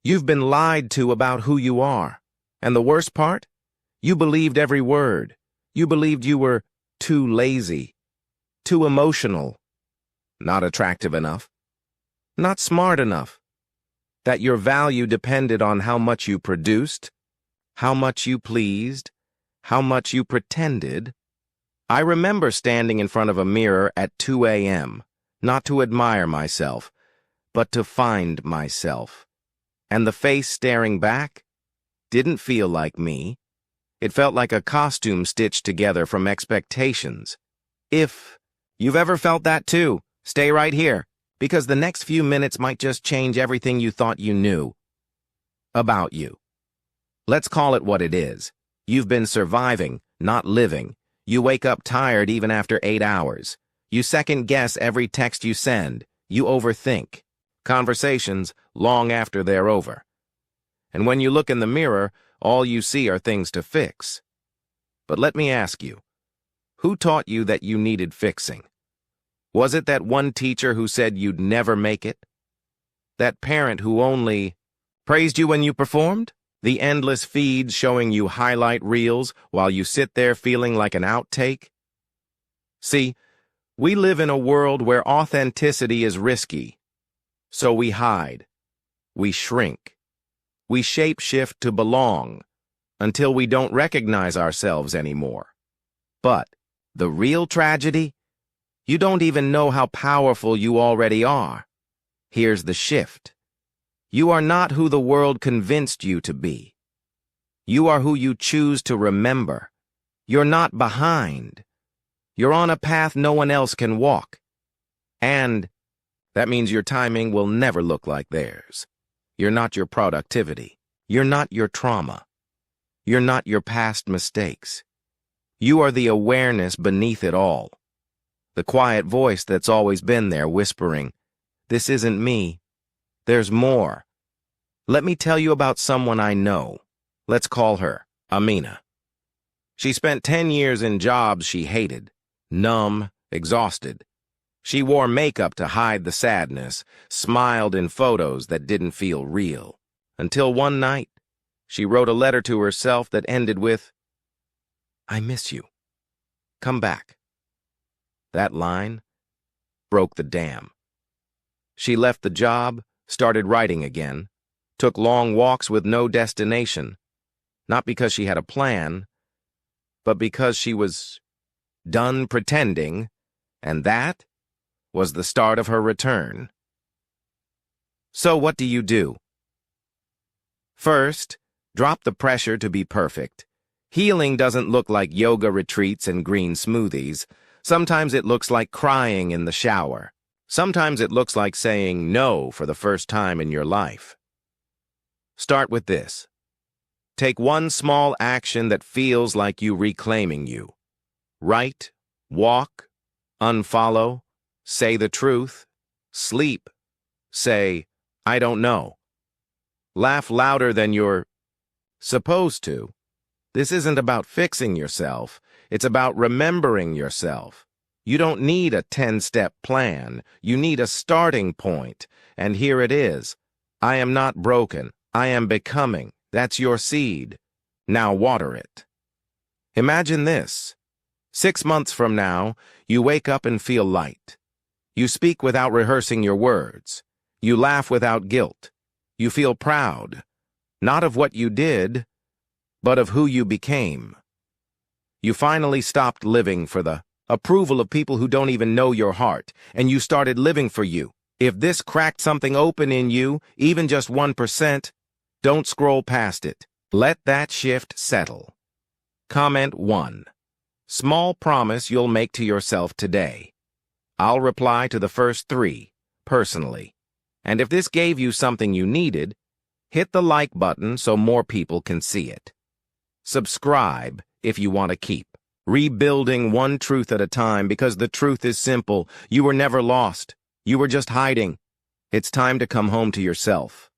You've been lied to about who you are. And the worst part? You believed every word. You believed you were too lazy, too emotional, not attractive enough, not smart enough, that your value depended on how much you produced, how much you pleased, how much you pretended. I remember standing in front of a mirror at 2 a.m., not to admire myself, but to find myself. And the face staring back didn't feel like me. It felt like a costume stitched together from expectations. If you've ever felt that too, stay right here, because the next few minutes might just change everything you thought you knew about you. Let's call it what it is. You've been surviving, not living. You wake up tired even after 8 hours. You second-guess every text you send. You overthink conversations long after they're over. And when you look in the mirror, all you see are things to fix. But let me ask you, who taught you that you needed fixing? Was it that one teacher who said you'd never make it? That parent who only praised you when you performed? The endless feeds showing you highlight reels while you sit there feeling like an outtake? See, we live in a world where authenticity is risky. So we hide, we shrink, we shape-shift to belong until we don't recognize ourselves anymore. But the real tragedy? You don't even know how powerful you already are. Here's the shift. You are not who the world convinced you to be. You are who you choose to remember. You're not behind. You're on a path no one else can walk. And that means your timing will never look like theirs. You're not your productivity. You're not your trauma. You're not your past mistakes. You are the awareness beneath it all. The quiet voice that's always been there whispering, "This isn't me. There's more." Let me tell you about someone I know. Let's call her Amina. She spent 10 years in jobs she hated, numb, exhausted. She wore makeup to hide the sadness, smiled in photos that didn't feel real. Until one night, she wrote a letter to herself that ended with, "I miss you. Come back." That line broke the dam. She left the job, started writing again, took long walks with no destination, not because she had a plan, but because she was done pretending, and that was the start of her return. So what do you do? First, drop the pressure to be perfect. Healing doesn't look like yoga retreats and green smoothies. Sometimes it looks like crying in the shower. Sometimes it looks like saying no for the first time in your life. Start with this. Take one small action that feels like you reclaiming you. Write, walk, unfollow, say the truth, sleep, say, "I don't know." Laugh louder than you're supposed to. This isn't about fixing yourself. It's about remembering yourself. You don't need a 10-step plan. You need a starting point. And here it is. I am not broken. I am becoming. That's your seed. Now water it. Imagine this. 6 months from now, you wake up and feel light. You speak without rehearsing your words. You laugh without guilt. You feel proud, not of what you did, but of who you became. You finally stopped living for the approval of people who don't even know your heart, and you started living for you. If this cracked something open in you, even just 1%, don't scroll past it. Let that shift settle. Comment 1. Small promise you'll make to yourself today. I'll reply to the first 3, personally. And if this gave you something you needed, hit the like button so more people can see it. Subscribe if you want to keep rebuilding one truth at a time, because the truth is simple. You were never lost. You were just hiding. It's time to come home to yourself.